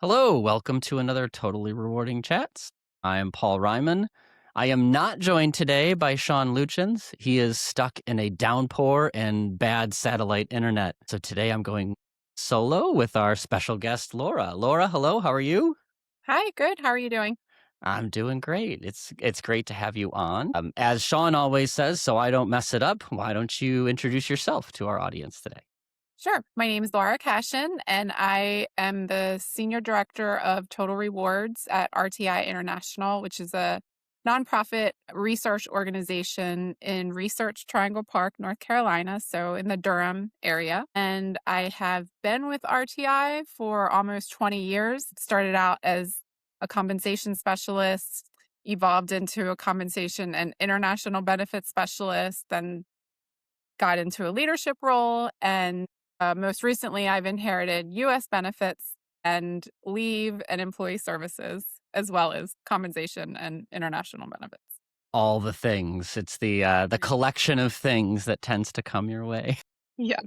Hello, welcome to another Totally Rewarding Chats. I am Paul Reiman. I am not joined today by Sean Luchins. He is stuck in a downpour and bad satellite internet. So today I'm going solo with our special guest, Laura. Laura, hello, how are you? Hi, good. How are you doing? I'm doing great. It's great to have you on. As Sean always says, so I don't mess it up, why don't you introduce yourself to our audience today? Sure. My name is Laura Cashion, and I am the Senior Director of Total Rewards at RTI International, which is a nonprofit research organization in Research Triangle Park, North Carolina, so in the Durham area. And I have been with RTI for almost 20 years. Started out as a compensation specialist, evolved into a compensation and international benefits specialist, then got into a leadership role. And most recently, I've inherited U.S. benefits and leave and employee services, as well as compensation and international benefits. All the things. It's the collection of things that tends to come your way. Yeah.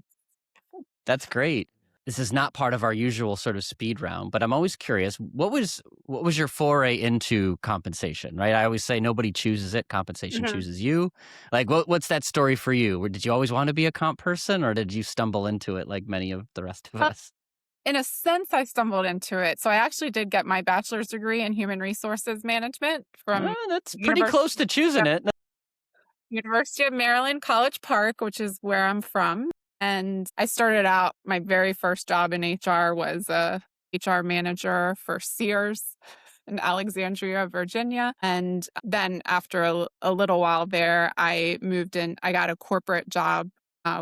That's great. This is not part of our usual sort of speed round, but I'm always curious, what was your foray into compensation, right? I always say nobody chooses it, compensation Mhm. chooses you. Like what's that story for you? Or did you always want to be a comp person or did you stumble into it like many of the rest of Uh, us? In a sense, I stumbled into it. So I actually did get my bachelor's degree in human resources management from That's pretty close University, to choosing it. University of Maryland, College Park, which is where I'm from. And I started out, my very first job in HR was a HR manager for Sears in Alexandria, Virginia. And then after a little while there, I moved in, I got a corporate job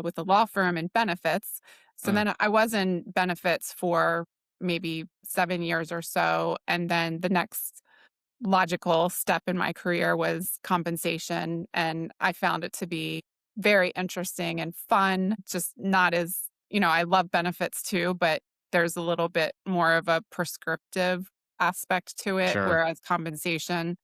with a law firm in benefits. So Mm, then I was in benefits for maybe 7 years or so. And then the next logical step in my career was compensation. And I found it to be very interesting and fun, just not as, I love benefits too, but there's a little bit more of a prescriptive aspect to it, sure. whereas compensation,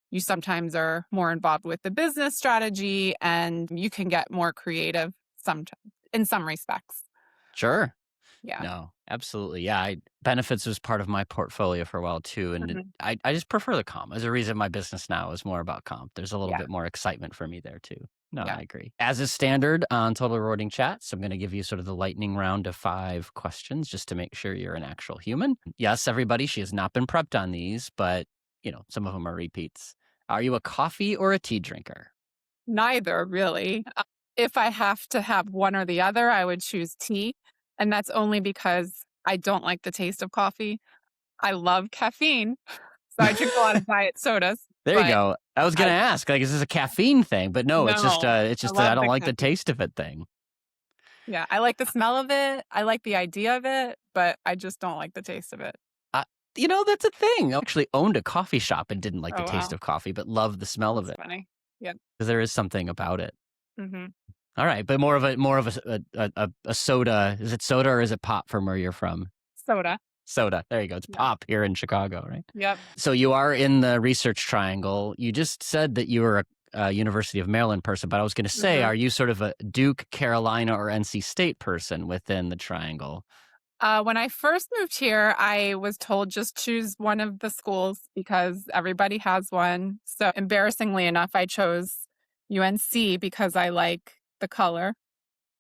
you sometimes are more involved with the business strategy and you can get more creative some in some respects. Sure. Yeah. No, absolutely. Yeah, benefits was part of my portfolio for a while too, and Mhm. I just prefer the comp. There's a reason my business now is more about comp. There's a little Yeah. bit more excitement for me there too. No, Yeah. I agree. As is standard on Total Rewarding Chats, I'm going to give you sort of the lightning round of 5 questions just to make sure you're an actual human. Yes, everybody, she has not been prepped on these, but some of them are repeats. Are you a coffee or a tea drinker? Neither, really. If I have to have one or the other, I would choose tea, and that's only because I don't like the taste of coffee. I love caffeine, so I drink a lot of diet sodas, There you but go. I was going I to ask, like, is this a caffeine thing? But no, no, it's I just that I love don't the like the caffeine. taste of it thing. Yeah, I like the smell of it, I like the idea of it, but I just don't like the taste of it. Uh, that's a thing. I actually owned a coffee shop and didn't like the Oh, taste wow. of coffee, but loved the smell of That's it funny. Yep. because there is something about it. Mhm. All right, but more of a soda. Is it soda or is it pop from where you're from? Soda. Soda. There you go. It's Yeah. pop here in Chicago, right? Yep. So you are in the Research Triangle. You just said that you were a University of Maryland person, but I was going to say, Mhm. are you sort of a Duke, Carolina, or NC State person within the Triangle? When I first moved here, I was told just choose one of the schools because everybody has one. So embarrassingly enough, I chose UNC because I like the color.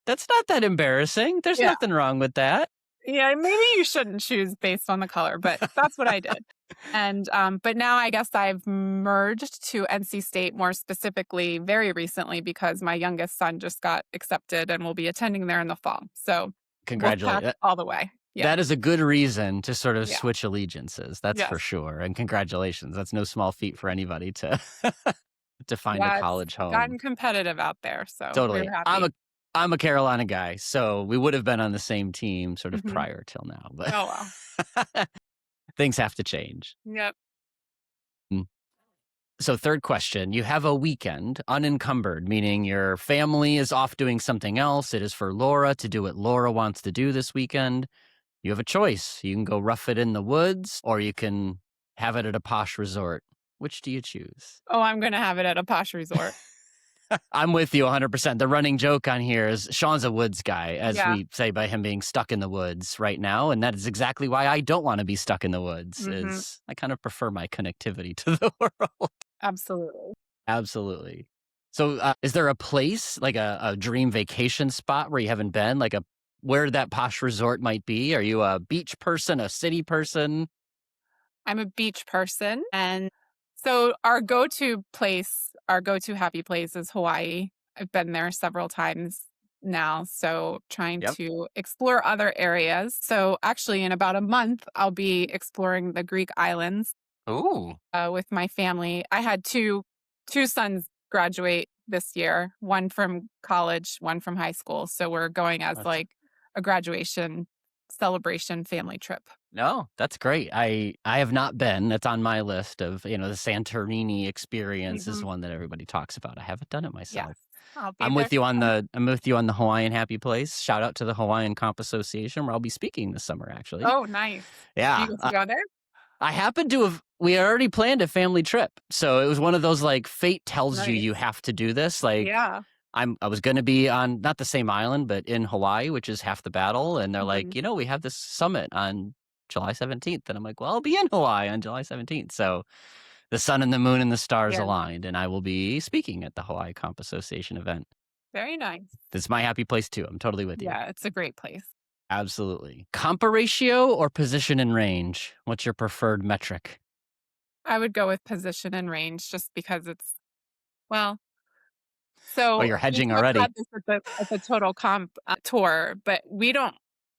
That's not that embarrassing. There's Yeah. nothing wrong with that. Yeah, maybe you shouldn't choose based on the color, but that's what I did. And but now I guess I've merged to NC State more specifically very recently because my youngest son just got accepted and will be attending there in the fall. So Congratulate. Wolfpack all the way. Yeah. That is a good reason to sort of Yeah. switch allegiances. That's for Yes. sure. And congratulations. That's no small feat for anybody to to find a Yeah, it's college home. gotten competitive out there, so we're Totally. happy. I'm a Carolina guy, so we would have been on the same team sort of Mhm. prior till now, but Oh, wow. things have to change. Yep. Mm. So third question, you have a weekend unencumbered, meaning your family is off doing something else. It is for Laura to do what Laura wants to do this weekend. You have a choice. You can go rough it in the woods or you can have it at a posh resort. Which do you choose? Oh, I'm gonna have it at a posh resort. I'm with you 100%. The running joke on here is Sean's a woods guy, as Yeah. we say by him being stuck in the woods right now. And that is exactly why I don't want to be stuck in the woods, Hmm. is I kind of prefer my connectivity to the world. Absolutely. Absolutely. So is there a place, like a dream vacation spot where you haven't been, like where that posh resort might be? Are you a beach person, a city person? I'm a beach person. And so our go-to happy place is Hawaii. I've been there several times now. So trying Yep. to explore other areas. So actually, in about a month, I'll be exploring the Greek islands Ooh. with my family. I had two sons graduate this year, one from college, one from high school. So we're going as That's like a graduation celebration family trip. No, that's great. I have not been. That's on my list of, the Santorini experience is Hmm. one that everybody talks about. I haven't done it Yes, myself. I'll be I'm there with you on soon. the Hawaiian Happy Place. Shout out to the Hawaiian Comp Association where I'll be speaking this summer actually. Oh, nice. Do you Yeah. get to go there? I happened to have we had already planned a family trip. So it was one of those like fate tells you you Nice. have to do this. Like Yeah. I was going to be on not the same island, but in Hawaii, which is half the battle. And they're like, Mhm. we have this summit on July 17th. And I'm like, well, I'll be in Hawaii on July 17th. So the sun and the moon and the stars Yeah. aligned, and I will be speaking at the Hawaii Comp Association event. Very nice. This is my happy place too. I'm totally with you. Yeah, it's a great place. Absolutely. Compa ratio or position and range? What's your preferred metric? I would go with position and range just because well, Well, so you're we hedging talked about already. this at the Total Comp tour, but we don't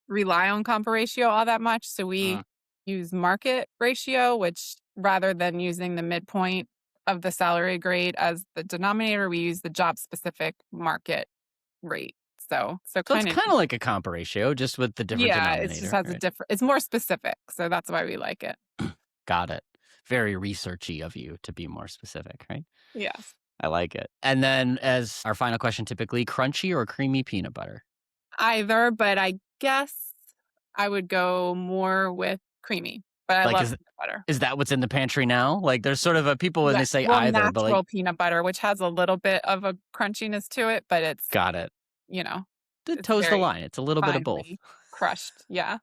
rely on compa ratio all that much. So we Mm. use market ratio, which rather than using the midpoint of the salary grade as the denominator, we use the job specific market rate. So So it's kind of, kind of like a compa ratio, just with the different yeah, it just denominator, has a right? different, it's more specific. So that's why we like it. Got it. Very researchy of you to be more specific, right? Yes. I like it. And then as our final question, typically crunchy or creamy peanut butter? Either, but I guess I would go more with creamy, but I Like, love is peanut butter. is that what's in the pantry now? Like, there's sort of a people when they Yes. say Well, either, but like, natural peanut butter, which has a little bit of a crunchiness to it, but got it. you know, It it's toes the very line. It's a little bit of both. finely crushed. Yeah.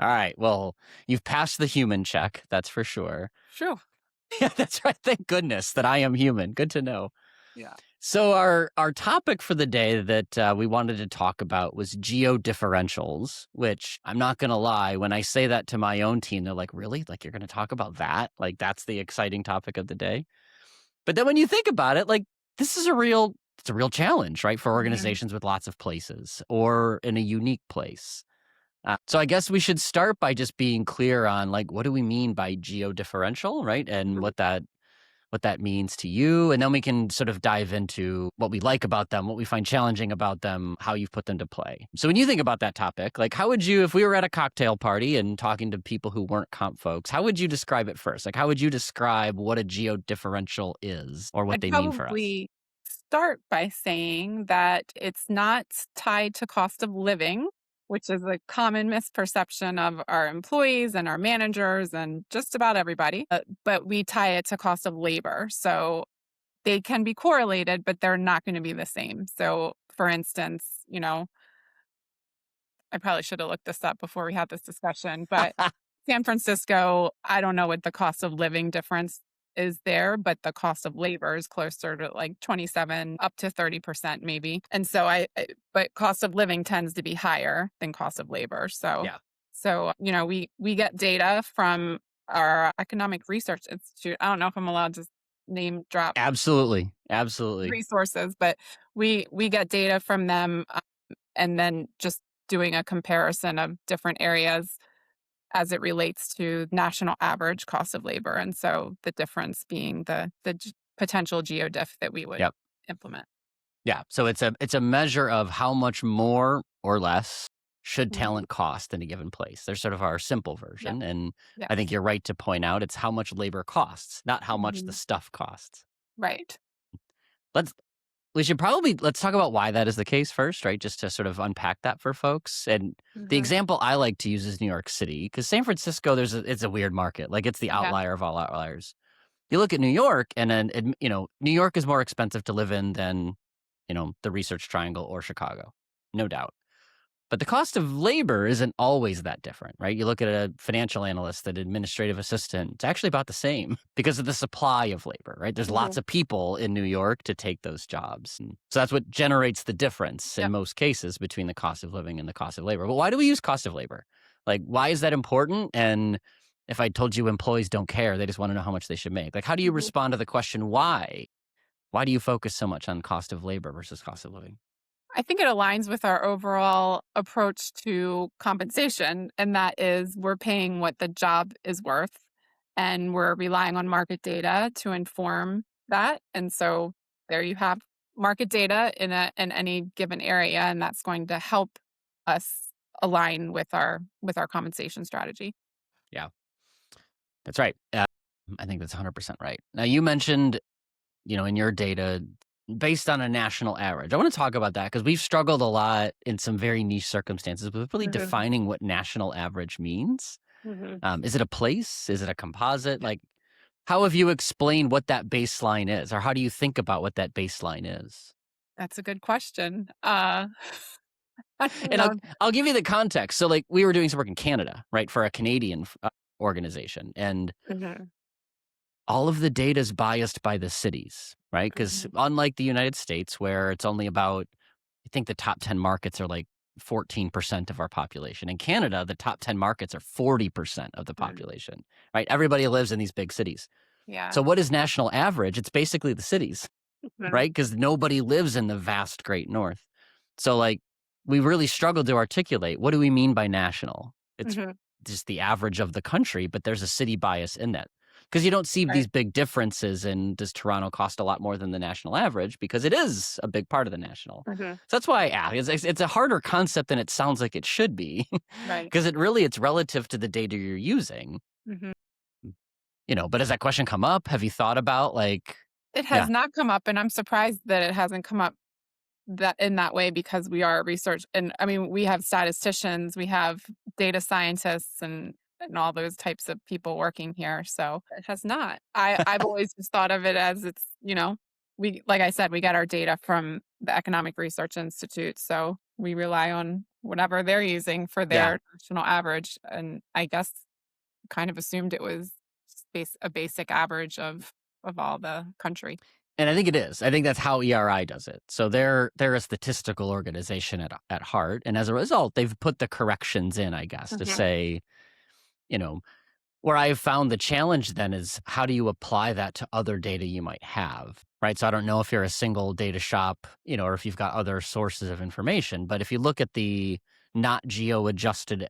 All right. Well, you've passed the human check. That's for sure. Sure. Yeah, that's right. Thank goodness that I am human. Good to know. Yeah. So our topic for the day that we wanted to talk about was geo differentials, which I'm not going to lie, when I say that to my own team, they're like, really? Like, you're going to talk about that? Like, that's the exciting topic of the day. But then when you think about it, like, this is it's a real challenge, right? For Mhm. organizations with lots of places or in a unique place. So I guess we should start by just being clear on like, what do we mean by geo differential, right? And Mhm. what that means to you. And then we can sort of dive into what we like about them, what we find challenging about them, how you've put them to play. So when you think about that topic, like how would you, if we were at a cocktail party and talking to people who weren't comp folks, how would you describe it first? Like how would you describe what a geo differential is or what I'd they mean for us? probably start by saying that it's not tied to cost of living, which is a common misperception of our employees and our managers and just about everybody. But we tie it to cost of labor. So they can be correlated, but they're not going to be the same. So, for instance, I probably should have looked this up before we had this discussion, but San Francisco, I don't know what the cost of living difference is there, but the cost of labor is closer to like 27 up to 30% maybe. And so but cost of living tends to be higher than cost of labor. So Yeah, so we get data from our Economic Research Institute. I don't know if I'm allowed to name drop absolutely. Absolutely. resources, but we get data from them, and then just doing a comparison of different areas as it relates to national average cost of labor, and so the difference being the potential geodiff that we would Yep. implement. Yeah. So it's a measure of how much more or less should Mhm. talent cost in a given place. There's sort of our simple Yeah. version. And I think Yes. you're right to point out it's how much labor costs, not how much the Mhm. stuff costs. Right. Let's let's talk about why that is the case first, right? Just to sort of unpack that for folks. And the Mhm. example I like to use is New York City, because San Francisco, it's a weird market. Like it's the Yeah. outlier of all outliers. You look at New York, and then, New York is more expensive to live in than, the Research Triangle or Chicago, no doubt. But the cost of labor isn't always that different, right? You look at a financial analyst, an administrative assistant, it's actually about the same because of the supply of labor, right? There's lots Mhm. of people in New York to take those jobs. And so that's what generates the difference in Yep. most cases between the cost of living and the cost of labor. But why do we use cost of labor? Like, why is that important? And if I told you employees don't care, they just want to know how much they should make. Like, how do you Mhm. respond to the question, why? Why do you focus so much on cost of labor versus cost of living? I think it aligns with our overall approach to compensation, and that is we're paying what the job is worth, and we're relying on market data to inform that. And so there you have market data in any given area, and that's going to help us align with our compensation strategy. Yeah, that's right. I think that's 100% right. Now, you mentioned, in your data based on a national average. I want to talk about that because we've struggled a lot in some very niche circumstances with really Mhm. defining what national average means. Mhm. Is it a place? Is it a composite? Like, how have you explained what that baseline is, or how do you think about what that baseline is? That's a good question. I don't And I'll know. I'll give you the context. So, like, we were doing some work in Canada, right, for a Canadian organization, and Mhm. all of the data is biased by the cities, right? Because Mhm. unlike the United States, where it's only about, I think the top 10 markets are like 14% of our population. In Canada, the top 10 markets are 40% of the Mhm. population, right? Everybody lives in these big cities. Yeah. So, what is national average? It's basically the cities, Mhm. right? Because nobody lives in the vast great north. So, like, we really struggled to articulate what do we mean by national? It's Mhm. just the average of the country, but there's a city bias in that. Because you don't see these Right. big differences in does Toronto cost a lot more than the national average because it is a big part of the national. Mhm. So that's why I ask. It's a harder concept than it sounds like it should be Right. because it's relative to the data you're using. Mhm. But has that question come up? Have you thought about like, It yeah, has not come up, and I'm surprised that it hasn't come up that in that way because we are research and I mean, we have statisticians, we have data scientists and all those types of people working here, so it has not. I've always just thought of it as it's, we like I said, we get our data from the Economic Research Institute, so we rely on whatever they're using for yeah. their national average, and I guess kind of assumed it was a basic average of all the country. And I think it is. I think that's how ERI does it. So they're a statistical organization at heart, and as a result, they've put the corrections in, I guess, to Mhm. say, you know, where I've found the challenge then is how do you apply that to other data you might have, right? So I don't know if you're a single data shop, or if you've got other sources of information, but if you look at the not geo adjusted,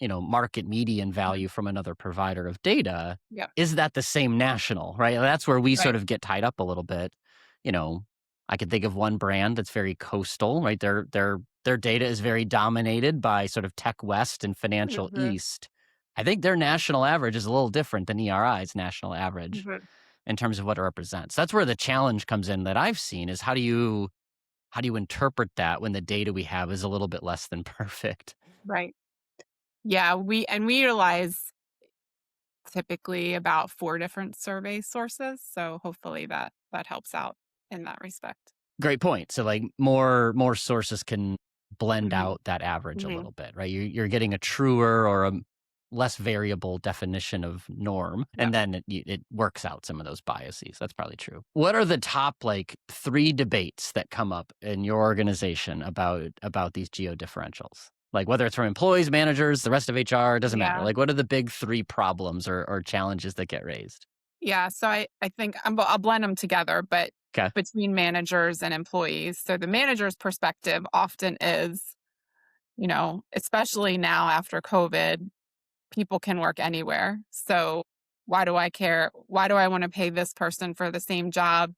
market median Mhm. value from another provider of data, Yeah, is that the same national, right? That's where we sort right. of get tied up a little bit. You know, I could think of one brand that's very coastal, right? Their data is very dominated by sort of Tech West and Financial Mhm. East. I think their national average is a little different than ERI's national average Mhm. in terms of what it represents. That's where the challenge comes in that I've seen is how do you interpret that when the data we have is a little bit less than perfect? Right. Yeah, we utilize typically about 4 different survey sources, so hopefully that helps out in that respect. Great point. So, like, more sources can blend Mhm. out that average a Mhm. little bit, right? You're getting a truer or a less variable definition of norm, Yeah. and then it works out some of those biases. That's probably true. What are the top, like, 3 debates that come up in your organization about these geo differentials? Like, whether it's from employees, managers, the rest of HR, doesn't matter. Yeah. Like, what are the big 3 problems or challenges that get raised? Yeah, so I think I'll blend them together, but Okay. between managers and employees. So the manager's perspective often is, especially now after COVID, people can work anywhere. So why do I care? Why do I want to pay this person for the same job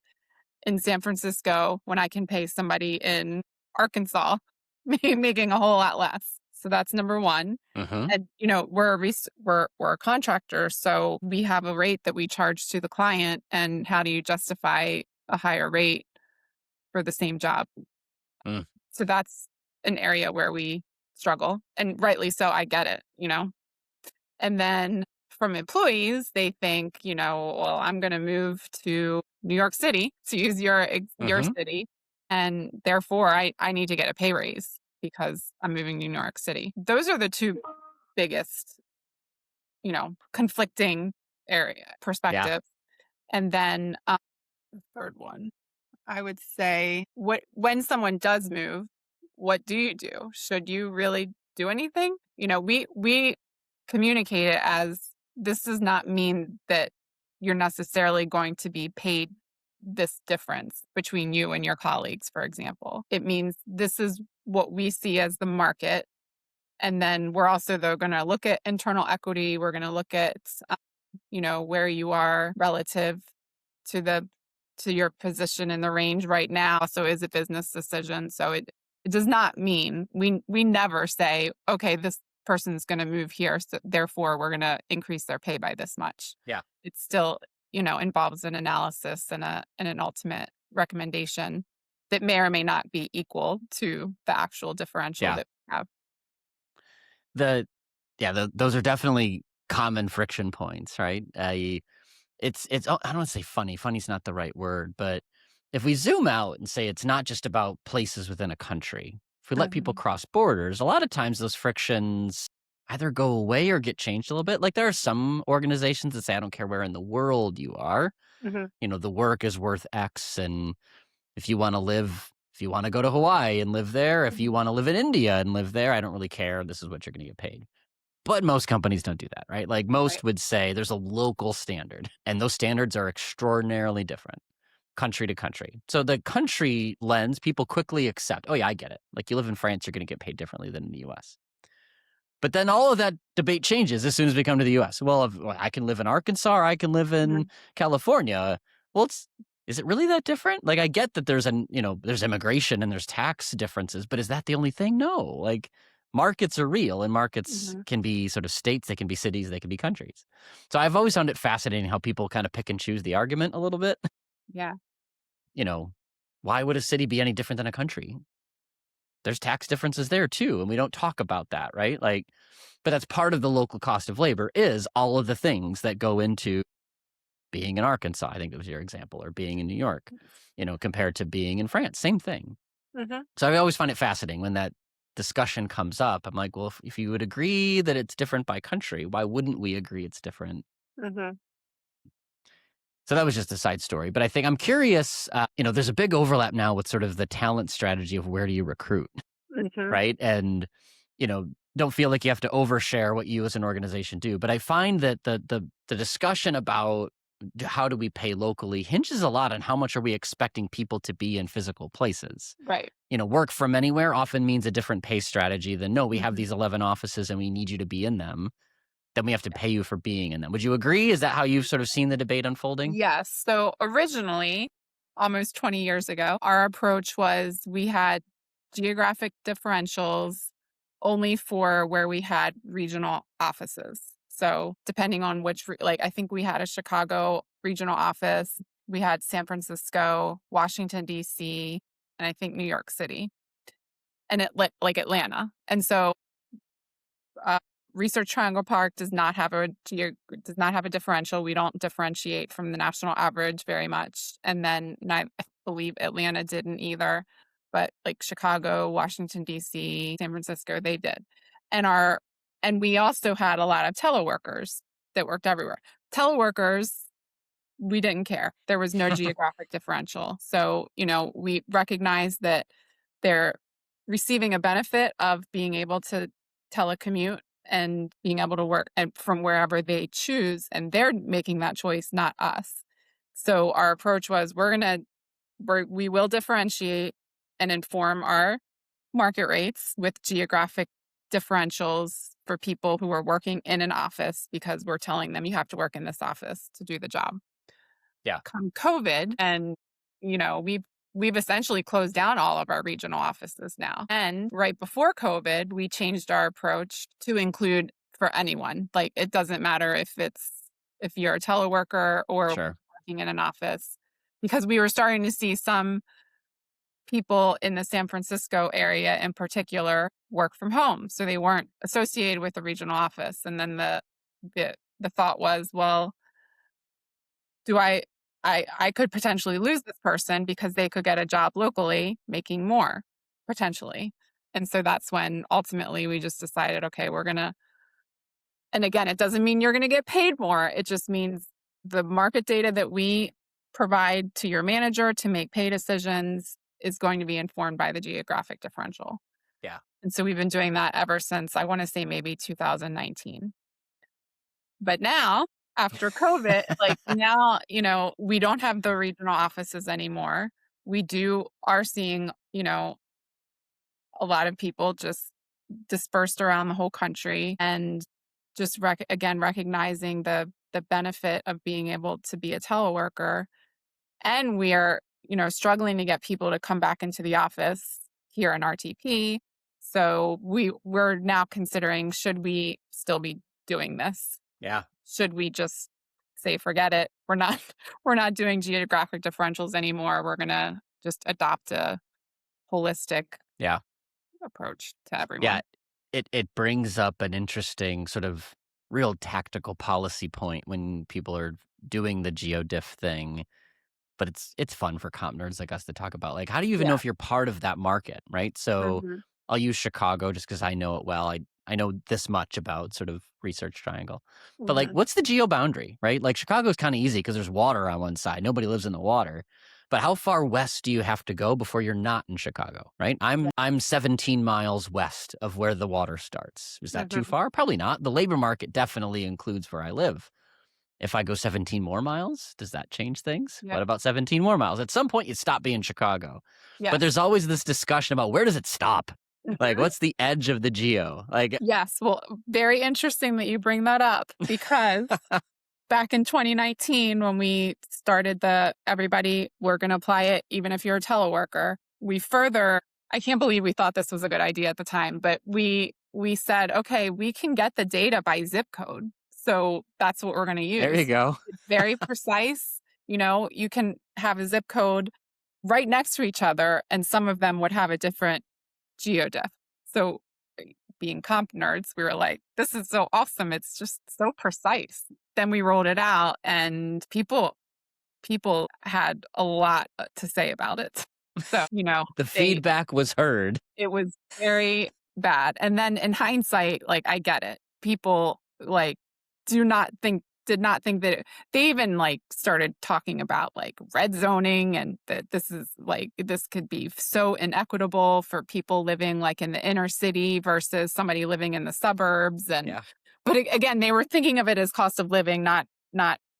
in San Francisco when I can pay somebody in Arkansas making a whole lot less? So that's number one. Mhm. And we're a contractor, so we have a rate that we charge to the client. And how do you justify a higher rate for the same job? Mm. So that's an area where we struggle, and rightly so. I get it. And then from employees, they think, well, I'm going to move to New York City, to use your Hmm. city, and therefore I need to get a pay raise because I'm moving to New York City. Those are the two biggest, conflicting area Yeah. perspectives. And then the third one, I would say, when someone does move, what do you do? Should you really do anything? We communicate it as, this does not mean that you're necessarily going to be paid this difference between you and your colleagues, for example. It means this is what we see as the market. And then we're also, though, going to look at internal equity. We're going to look at, where you are relative to your position in the range right now. So is a business decision. So it does not mean, we never say, okay, this person's going to move here, so therefore we're going to increase their pay by this much. Yeah. It still, involves an analysis and an ultimate recommendation that may or may not be equal to the actual differential Yeah. that we have. The yeah, those are definitely common friction points, right? It's I don't want to say funny. Funny's not the right word, but if we zoom out and say it's not just about places within a country, if we let people Mhm. cross borders, a lot of times those frictions either go away or get changed a little bit. Like there are some organizations that say, I don't care where in the world you are, Mhm. the work is worth X. And if you want to go to Hawaii and live there, if you Mhm. want to live in India and live there, I don't really care. This is what you're going to get paid. But most companies don't do that, right? Like Right. most would say there's a local standard, and those standards are extraordinarily different country to country. So the country lens, people quickly accept, oh, yeah, I get it. Like you live in France, you're going to get paid differently than in the US. But then all of that debate changes as soon as we come to the US. Well, I can live in Arkansas or I can live in Mhm. California. Well, is it really that different? Like I get that there's immigration and there's tax differences, but is that the only thing? No. Like markets are real and markets Mhm. can be sort of states, they can be cities, they can be countries. So I've always found it fascinating how people kind of pick and choose the argument a little bit. Yeah. You know, why would a city be any different than a country? There's tax differences there too, and we don't talk about that, right? Like, but that's part of the local cost of labor is all of the things that go into being in Arkansas. I think that was your example, or being in New York, compared to being in France. Same thing. Mhm. So I always find it fascinating when that discussion comes up. I'm like, well, if you would agree that it's different by country, why wouldn't we agree it's different? Mhm. So that was just a side story. But I think I'm curious, there's a big overlap now with sort of the talent strategy of where do you recruit? Mhm. Right? And, you know, don't feel like you have to overshare what you as an organization do. But I find that the discussion about how do we pay locally hinges a lot on how much are we expecting people to be in physical places. Right. Work from anywhere often means a different pay strategy than no, we have Mhm. these 11 offices and we need you to be in them. Then we have to pay you for being in them. Would you agree? Is that how you've sort of seen the debate unfolding? Yes. So originally, almost 20 years ago, our approach was we had geographic differentials only for where we had regional offices. So depending on which, like, I think we had a Chicago regional office, we had San Francisco, Washington, D.C., and I think New York City, and like Atlanta. And so uh, Research Triangle Park does not have a differential. We don't differentiate from the national average very much, and then I believe Atlanta didn't either, but like Chicago, Washington D.C., San Francisco, they did, and our and we also had a lot of teleworkers that worked everywhere. Teleworkers, we didn't care. There was no geographic differential. So, we recognize that they're receiving a benefit of being able to telecommute and being able to work and from wherever they choose, and they're making that choice, not us. So our approach was we will differentiate and inform our market rates with geographic differentials for people who are working in an office because we're telling them you have to work in this office to do the job. Yeah. Come COVID, and we've essentially closed down all of our regional offices now. And right before COVID, we changed our approach to include for anyone. Like it doesn't matter if you're a teleworker or Sure. working in an office, because we were starting to see some people in the San Francisco area in particular work from home. So they weren't associated with the regional office. And then the the thought was, well, do I could potentially lose this person because they could get a job locally making more, potentially. And so that's when ultimately we just decided, okay, we're going to, and again, it doesn't mean you're going to get paid more. It just means the market data that we provide to your manager to make pay decisions is going to be informed by the geographic differential. Yeah. And so we've been doing that ever since, I want to say, maybe 2019. But now, after COVID, like now, we don't have the regional offices anymore. Are seeing, a lot of people just dispersed around the whole country, and just again recognizing the benefit of being able to be a teleworker. And we are, struggling to get people to come back into the office here in RTP. So we're now considering, should we still be doing this? Yeah. Should we just say, forget it? We're not we're not doing geographic differentials anymore. We're gonna just adopt a holistic Yeah. approach to Yeah. everyone. It brings up an interesting sort of real tactical policy point when people are doing the GeoDiff thing. But it's fun for comp nerds like us to talk about. Like, how do you even know Yeah. if you're part of that market, right? So Mhm. I'll use Chicago just because I know it well. I know this much about sort of Research Triangle. But like, Mhm. what's the geo boundary, right? Like Chicago's kind of easy because there's water on one side. Nobody lives in the water. But how far west do you have to go before you're not in Chicago, right? Yeah. I'm 17 miles west of where the water starts. Is that too Mhm. far? Probably not. The labor market definitely includes where I live. If I go 17 more miles, does that change things? Yeah. What about 17 more miles? At some point, you stop being Chicago. But Yes. there's always this discussion about where does it stop? Like, Mhm. what's the edge of the geo? Like, Yes. Well, very interesting that you bring that up, because back in 2019, when we started everybody, we're going to apply it even if you're a teleworker, I can't believe we thought this was a good idea at the time, but we said, okay, we can get the data by zip code. So that's what we're going to there you use. go. It's very precise. You can have a zip code right next to each other, and some of them would have a different geodiff. So, being comp nerds, we were like, this is so awesome. It's just so precise. Then we rolled it out, and people had a lot to say about it. So, The they feedback was heard. it was very bad. And then in hindsight, like, I get it. People, like, did not think that they even, like, started talking about, like, red zoning, and that this could be so inequitable for people living, like, in the inner city versus somebody living in the suburbs. And Yeah. but again, they were thinking of it as cost of living, not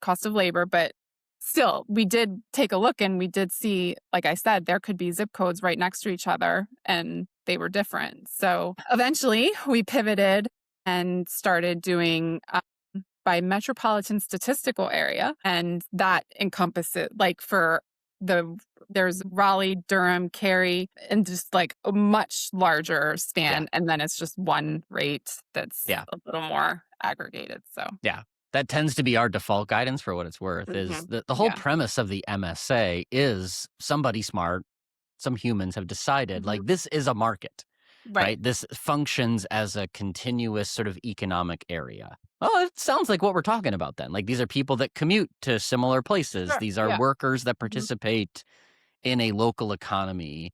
cost of labor. But still, we did take a look, and we did see, like I said, there could be zip codes right next to each other, and they were different. So eventually we pivoted and started doing by metropolitan statistical area. And that encompasses, like, there's Raleigh, Durham, Cary, and just like a much larger Yeah. span. And then it's just one rate that's Yeah. a little more aggregated. So, Yeah. That tends to be our default guidance for what it's worth. Is mhm. the whole Yeah. premise of the MSA is somebody smart, some humans have decided, Mhm. like, this is a market. Right. Right? This functions as a continuous sort of economic area. Oh, it sounds like what we're talking about then. Like, these are people that commute to similar places. Sure. These are Yeah. workers that Mhm. participate in a local economy.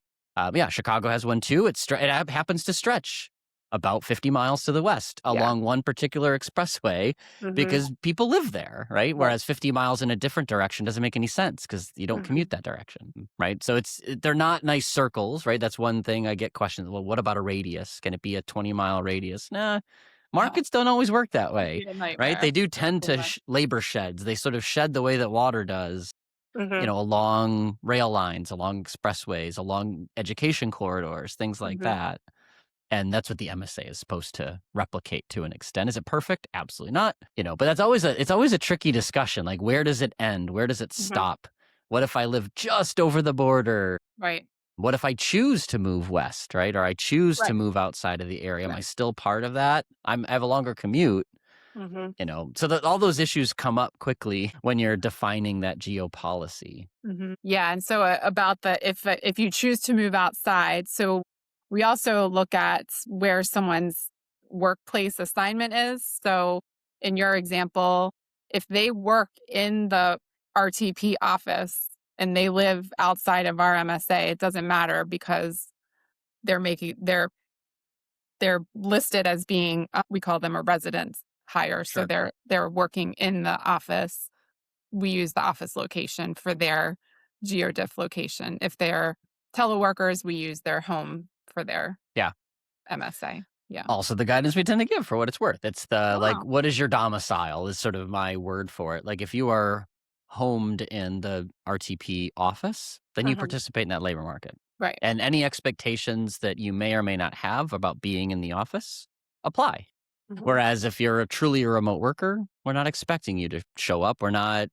Yeah, Chicago has one too. Happens to stretch about 50 miles to the west Yeah. along one particular expressway Mhm. because people live there, right? Right. Whereas 50 miles in a different direction doesn't make any sense because you don't Mhm. commute that direction, right? So they're not nice circles, right? That's one thing I get questions. Well, what about a radius? Can it be a 20-mile radius? Nah, No, markets don't always work that it'd way, be a right? They nightmare. do tend to Absolutely. labor sheds. They sort of shed the way that water does, Mhm. along rail lines, along expressways, along education corridors, things like Mhm. that. And that's what the MSA is supposed to replicate to an extent. Is it perfect? Absolutely not. But it's always a tricky discussion. Like, where does it end? Where does it Mhm. stop? What if I live just over the border? Right. What if I choose to move west, right? Or I choose to Right. move outside of the area? Am I Right. still part of that? I have a longer commute, Mhm. so that all those issues come up quickly when you're defining that geopolicy. Mhm. Yeah, and so about if you choose to move outside, so we also look at where someone's workplace assignment is. So in your example, if they work in the RTP office and they live outside of our MSA, it doesn't matter because they're listed as being, we call them a resident hire. So Sure. they're working in the office. We use the office location for their Geo Diff location. If they're teleworkers, we use their home for their Yeah. MSA. Yeah. Also the guidance we tend to give for what it's worth. It's the, like, Oh, what is your domicile is sort of my word for it. Like, if you are homed in the RTP office, then you uh-huh. participate in that labor market. Right. And any expectations that you may or may not have about being in the office apply. Mhm. Whereas if you're a truly a remote worker, we're not expecting you to show up. We're not,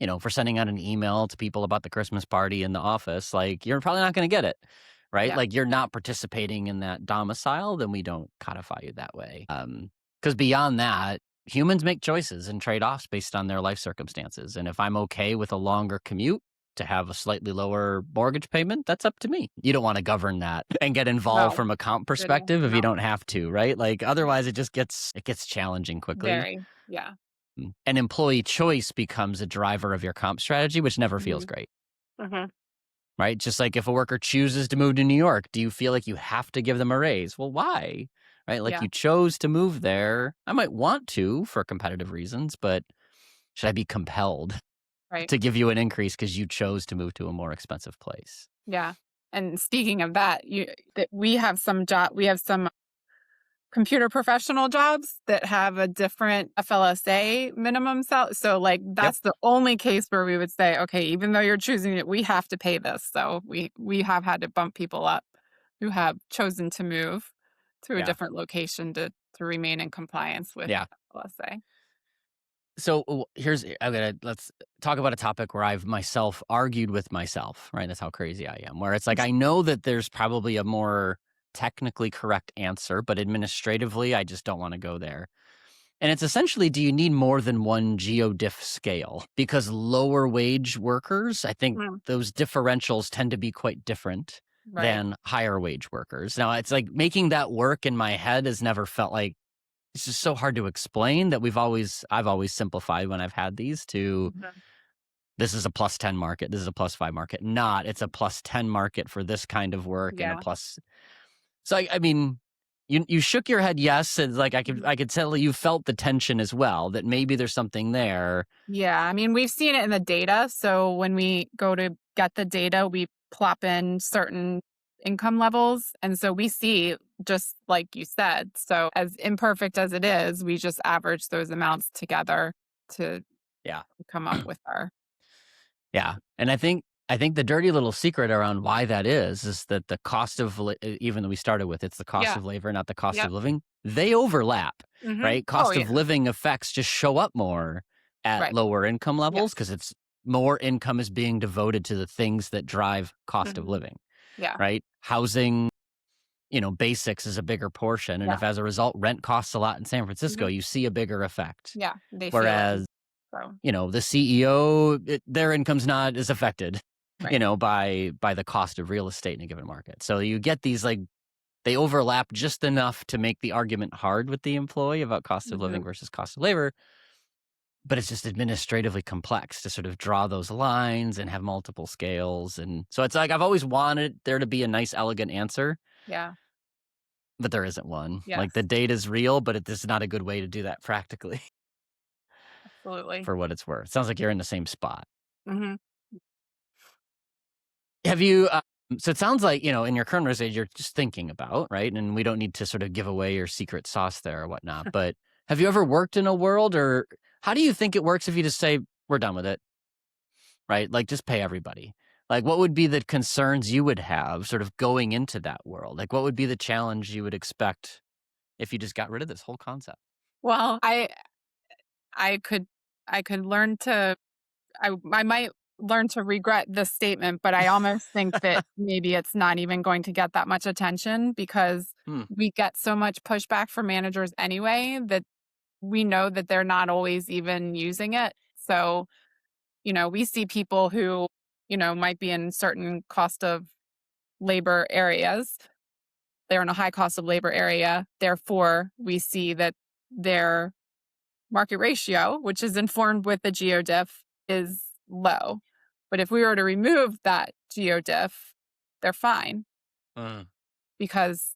if we're sending out an email to people about the Christmas party in the office, like, you're probably not going to get it, right? Yeah. Like, you're not participating in that domicile, then we don't codify you that way. Because beyond that, humans make choices and trade-offs based on their life circumstances. And if I'm okay with a longer commute to have a slightly lower mortgage payment, that's up to me. You don't want to govern that and get involved No, from a comp didn't. perspective if you No. don't have to, right? Like, otherwise it gets challenging quickly. Very. Yeah. And employee choice becomes a driver of your comp strategy, which never feels Mhm. great, Mhm. right? Just like if a worker chooses to move to New York, do you feel like you have to give them a raise? Well, why? Right? Like, Yeah. you chose to move there. I might want to for competitive reasons, but should I be compelled Right. to give you an increase because you chose to move to a more expensive place? Yeah. And speaking of that, we have some computer professional jobs that have a different FLSA minimum salary. So like Yep. that's the only case where we would say, okay, even though you're choosing it, we have to pay this. So we have had to bump people up who have chosen to move to a Yeah. different location to remain in compliance with Yeah. FLSA. So let's talk about a topic where I've myself argued with myself, right? That's how crazy I am. Where it's like, I know that there's probably a more technically correct answer, but administratively, I just don't want to go there. And it's essentially, do you need more than one GeoDiff scale? Because lower wage workers, I think Mm, those differentials tend to be quite different right. than higher wage workers. Now, it's like making that work in my head has never felt like, it's just so hard to explain that I've always simplified when I've had these to, Mhm. this is a plus 10 market, this is a plus 5 market, not it's a plus 10 market for this kind of work and a Yeah. plus. So I mean, you shook your head yes, and like Mhm. I could tell you felt the tension as well, that maybe there's something there. Yeah, I mean, we've seen it in the data. So when we go to get the data, we plop in certain income levels. And so we see, just like you said, so as imperfect as it is, we just average those amounts together to Yeah. come up with our. Yeah, and I think the dirty little secret around why that is that the cost of even though we started with, it's the cost Yeah. of labor, not the cost Yep. of living, they overlap, right? Oh, Cost yeah. of living effects just show up more at Right. lower income levels Yes. because it's more income is being devoted to the things that drive cost of hmm living, Yeah. right? Housing, basics is a bigger portion, and Yeah. if as a result rent costs a lot in San Francisco, hmm you see a bigger effect. Yeah. They feel it. Whereas So, the CEO, their income's not as affected, right. by the cost of real estate in a given market. So you get these, like, they overlap just enough to make the argument hard with the employee about cost of living hmm versus cost of labor, but it's just administratively complex to sort of draw those lines and have multiple scales. And so it's like I've always wanted there to be a nice, elegant answer, Yeah. but there isn't one. Like, the Yes. data is real, but it is not a good way to do that practically Absolutely. for what it's worth. Sounds like you're in the same spot. hmm Have you, so it sounds like, in your current resume, you're just thinking about, right? And we don't need to sort of give away your secret sauce there or whatnot, but have you ever worked in a world, or how do you think it works if you just say, we're done with it, right? Like, just pay everybody. Like, what would be the concerns you would have sort of going into that world? Like, what would be the challenge you would expect if you just got rid of this whole concept? Well, I could I could learn to I might learn to regret this statement, but I almost think that maybe it's not even going to get that much attention because Hmm. we get so much pushback from managers anyway that we know that they're not always even using it. So, we see people who, might be in certain cost of labor areas. They're in a high cost of labor area. Therefore, we see that their market ratio, which is informed with the Geo Diff, is low. But if we were to remove that Geo Diff, they're fine Mm. because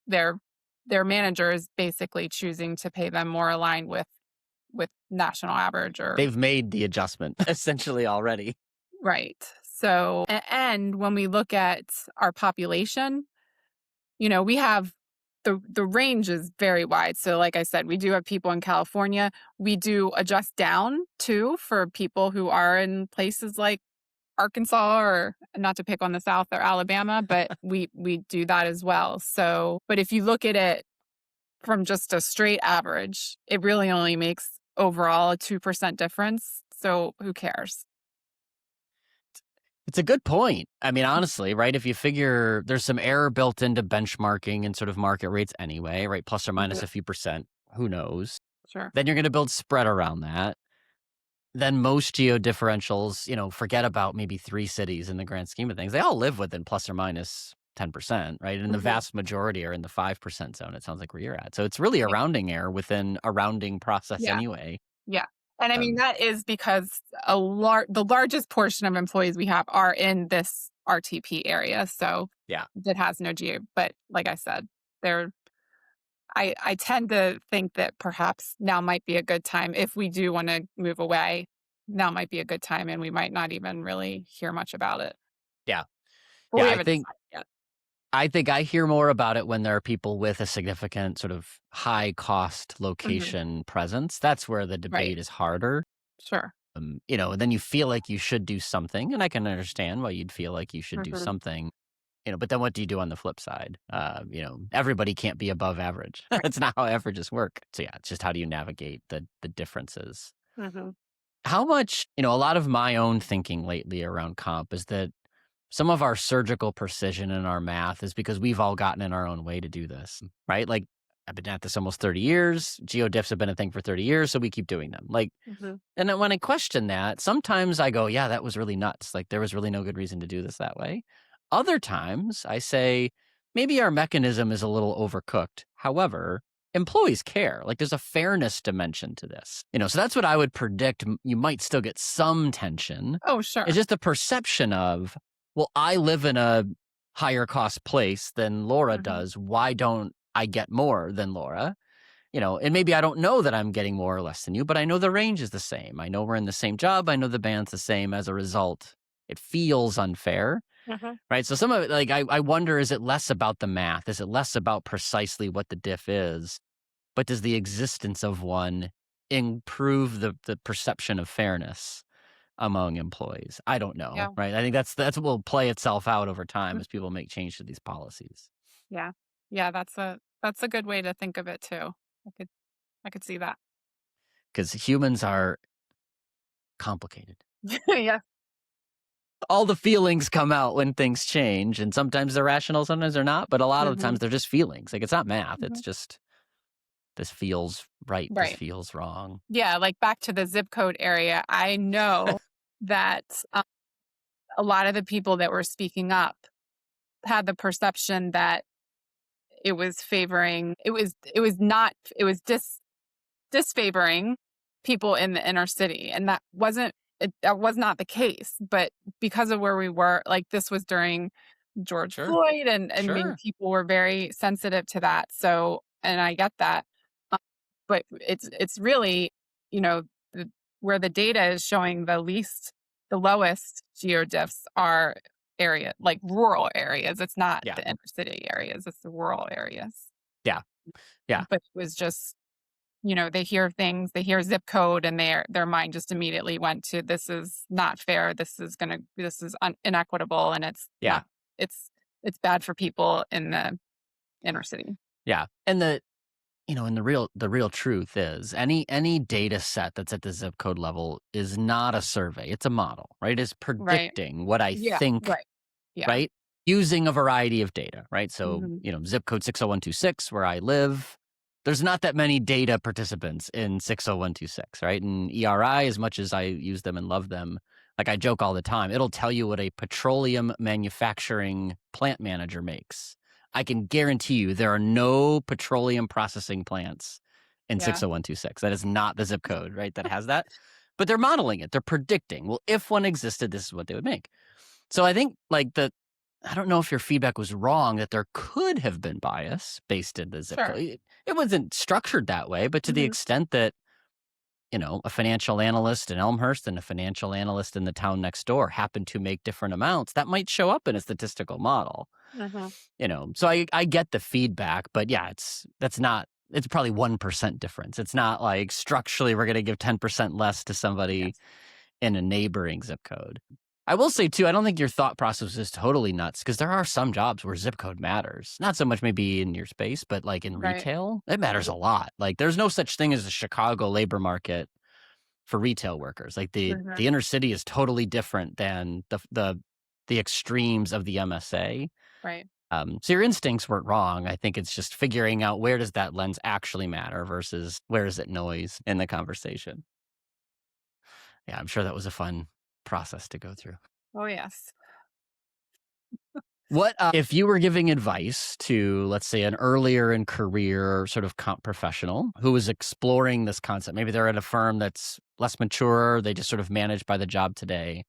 their their manager is basically choosing to pay them more aligned with national average or They've made the adjustment essentially already. right. So and when we look at our population, we have the range is very wide. So like I said, we do have people in California. We do adjust down too for people who are in places like Arkansas, or not to pick on the South, or Alabama, but we do that as well. So, but if you look at it from just a straight average, it really only makes overall a 2% difference. So who cares? It's a good point. I mean, honestly, right? If you figure there's some error built into benchmarking and sort of market rates anyway, right? Plus or minus Mhm. a few percent, who knows? Sure. Then you're going to build spread around that. Then most geo differentials, forget about maybe 3 cities in the grand scheme of things. They all live within plus or minus 10%, right? And the Mhm. vast majority are in the 5% zone, it sounds like where you're at. So it's really a Yeah. rounding error within a rounding process Yeah. anyway. Yeah. And I mean, Um, that is because the largest portion of employees we have are in this RTP area. So yeah. that has no geo. But like I said, they're I tend to think that perhaps now might be a good time if we do want to move away. Now might be a good time, and we might not even really hear much about it. Yeah. But Yeah, we I haven't think decided yet. I think I hear more about it when there are people with a significant sort of high cost Mhm. location presence. That's where the Right. debate is harder. Sure. And then you feel like you should do something, and I can understand why you'd feel like you should do Mhm. something. But then what do you do on the flip side? Everybody can't be above average. Right. That's not how averages work. So yeah, it's just how do you navigate the differences? Mhm. How much, a lot of my own thinking lately around comp is that some of our surgical precision in our math is because we've all gotten in our own way to do this, right? Like I've been at this almost 30 years. Geo diffs have been a thing for 30 years, so we keep doing them. Like, Mhm. and then when I question that, sometimes I go, yeah, that was really nuts. Like there was really no good reason to do this that way. Other times I say, maybe our mechanism is a little overcooked. However, employees care. Like there's a fairness dimension to this. So that's what I would predict. You might still get some tension. Oh, It's sure. just the perception of, well, I live in a higher cost place than Laura Mhm. does. Why don't I get more than Laura? And maybe I don't know that I'm getting more or less than you, but I know the range is the same. I know we're in the same job. I know the band's the same. As a result, it feels unfair, Mhm. right? So some of it, like, I wonder, is it less about the math? Is it less about precisely what the diff is? But does the existence of one improve the perception of fairness among employees? I don't know, Yeah. right? I think that's what will play itself out over time Mm. as people make change to these policies Yeah. Yeah, that's a good way to think of it too. I could I could see that. because humans are complicated. Yeah. All the feelings come out when things change, and sometimes they're rational, sometimes they're not, but a lot of the Mhm. times they're just feelings. Like, it's not math, it's Mhm. just, this feels right, this Right. feels wrong. Yeah, like back to the zip code area, I know that, a lot of the people that were speaking up had the perception that it was disfavoring people in the inner city, and that was not the case. But because of where we were, like, this was during George Sure, Floyd, and I mean, sure. people were very sensitive to that. So, and I get that. Um, but it's really, you know, the, where the data is showing the lowest geo diffs are like rural areas. It's not Yeah, the inner city areas, it's the rural areas. yeah, yeah, But it was just, they hear things, they hear zip code, and their mind just immediately went to, this is not fair. This is inequitable, and yeah, it's it's bad for people in the inner city. yeah. And the real truth is any data set that's at the zip code level is not a survey, it's a model, right? It's Right. predicting what I Yeah. think, Right. Yeah. right? Using a variety of data, right? So, Mhm. zip code 60126 where I live, there's not that many data participants in 60126, right? And ERI, as much as I use them and love them, like I joke all the time, it'll tell you what a petroleum manufacturing plant manager makes. I can guarantee you there are no petroleum processing plants in Yeah. 60126. That is not the zip code, right? That has that. But they're modeling it. They're predicting, well, if one existed, this is what they would make. So I think I don't know if your feedback was wrong that there could have been bias based in the zip Sure. code. It wasn't structured that way, but to the Mhm. extent that, a financial analyst in Elmhurst and a financial analyst in the town next door happen to make different amounts, that might show up in a statistical model. Mhm. So I get the feedback, but yeah, it's probably 1% difference. It's not like structurally we're going to give 10% less to somebody Yes. in a neighboring zip code. I will say too, I don't think your thought process is totally nuts because there are some jobs where zip code matters. Not so much maybe in your space, but like in Right. retail, it matters a lot. Like there's no such thing as a Chicago labor market for retail workers. Like Mhm. the inner city is totally different than the extremes of the MSA. Right. So your instincts weren't wrong. I think it's just figuring out where does that lens actually matter versus where is it noise in the conversation. Yeah, I'm sure that was a fun process to go through. Oh, yes. What if you were giving advice to, let's say, an earlier in career sort of comp professional who was exploring this concept? Maybe they're at a firm that's less mature, they just sort of managed by the job today.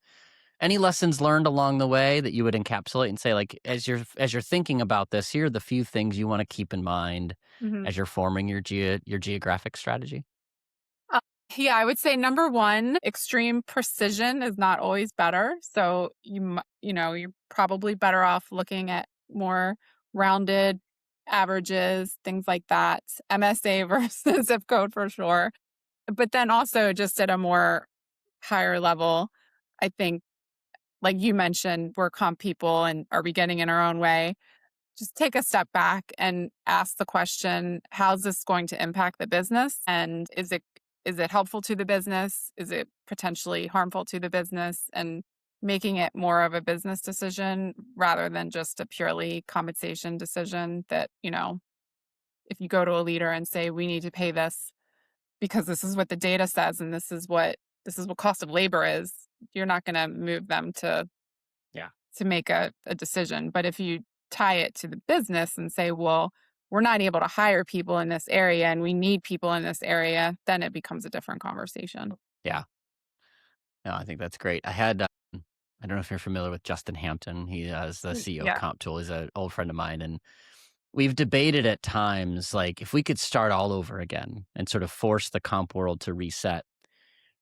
Any lessons learned along the way that you would encapsulate and say, like, as you're thinking about this, here are the few things you want to keep in mind Mhm. as you're forming your geographic strategy? Uh, yeah, I would say number 1, extreme precision is not always better. So you're probably better off looking at more rounded averages, things like that. MSA versus zip code for sure. But then also just at a more higher level, I think, like you mentioned, we're comp people and are we getting in our own way? Just take a step back and ask the question, how's this going to impact the business? And is it helpful to the business? Is it potentially harmful to the business? And making it more of a business decision rather than just a purely compensation decision that, if you go to a leader and say, we need to pay this because this is what the data says and this is what cost of labor is, you're not going to move them Yeah. to make a decision. But if you tie it to the business and say, well, we're not able to hire people in this area and we need people in this area, then it becomes a different conversation. Yeah. No, I think that's great. I don't know if you're familiar with Justin Hampton. He is the CEO of Yeah. Comp Tool. He's an old friend of mine. And we've debated at times, like, if we could start all over again and sort of force the comp world to reset,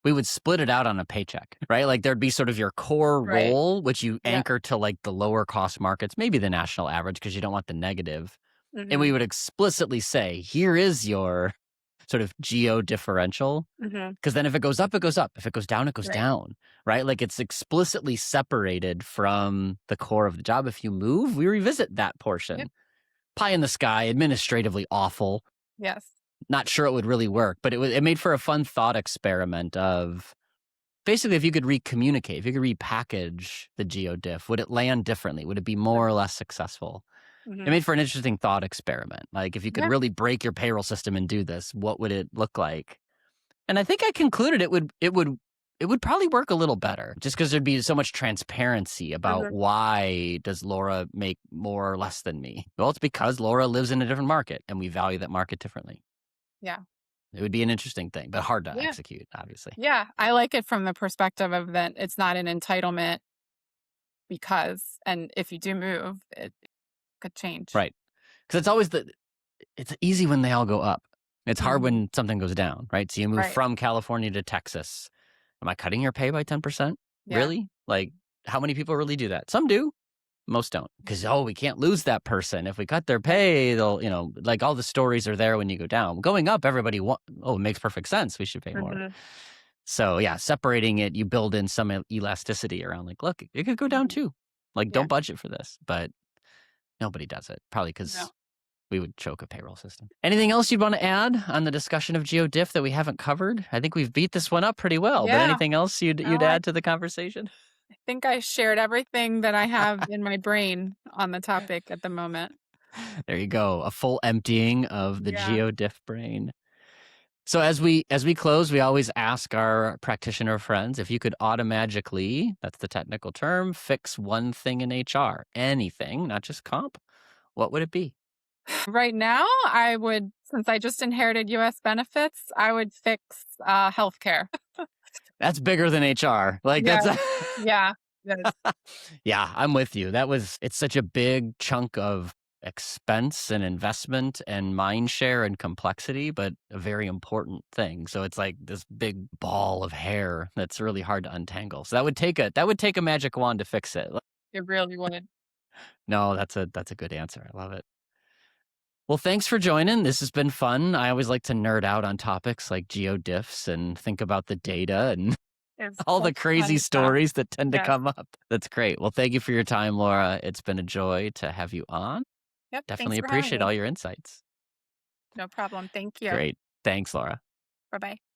we would split it out on a paycheck, right? Like there'd be sort of your core Right. role, which you Yeah. anchor to like the lower cost markets, maybe the national average, because you don't want the negative. And Hmm. we would explicitly say, here is your sort of geo differential. Hmm. Because then if it goes up, it goes up. If it goes down, it goes Right. down, right? Like it's explicitly separated from the core of the job. If you move, we revisit that Yep. portion. Pie in the sky, administratively awful. Yes. Not sure it would really work, but it made for a fun thought experiment of basically if you could recommunicate, if you could repackage the GeoDiff, would it land differently? Would it be more or less successful? It Hmm. made for an interesting thought experiment. Like if you could Yeah. really break your payroll system and do this, what would it look like? And I think I concluded it would probably work a little better just because there'd be so much transparency about Hmm. why does Laura make more or less than me? Well, it's because Laura lives in a different market and we value that market differently. Yeah. It would be an interesting thing, but hard to Yeah. execute, obviously. Yeah. I like it from the perspective of that it's not an entitlement because, and if you do move, it could change. Right. Because it's easy when they all go up. It's hard Hmm. when something goes down, right? So you move Right. from California to Texas. Am I cutting your pay by 10%? Yeah. Really? Like, how many people really do that? Some do, most don't. Because, oh, we can't lose that person. If we cut their Right. pay, they'll, like all the stories are there when you go down. Going up, everybody, it makes perfect sense. We should pay more. Hmm. So, yeah, separating it, you build in some elasticity around, like, look, it could go down Hmm. too. Like, Yeah. don't budget for this. But nobody does it, probably No. because we would choke a payroll system. Anything else you'd want to add on the discussion of GeoDiff that we haven't covered? I think we've beat this one up pretty well, but Yeah. anything else I you'd like add to the conversation? I think I shared everything that I have in my brain on the topic at the moment. There you go, a full emptying of the Yeah. GeoDiff brain. So as we close, we always ask our practitioner friends if you could automagically, that's the technical term, fix one thing in HR, anything, not just comp, what would it be? Right now, I would, since I just inherited US benefits, I would fix healthcare. That's bigger than HR. Like Yeah, that's yeah, yes. yeah, I'm with you. It's such a big chunk of expense and investment and mind share and complexity, but a very important thing. So it's like this big ball of hair that's really hard to untangle. So that would take a magic wand to fix it. It really would. No, that's a good answer. I love it. Well, thanks for joining. This has been fun. I always like to nerd out on topics like Geo Diffs and think about the data and It's all the such crazy fun stuff. stories that tend to Yes. come up. That's great. Well, thank you for your time, Laura. It's been a joy to have you on. Yep. Thanks Definitely for having appreciate me. all your insights. No problem. Thank you. Great. Thanks, Laura. Bye bye.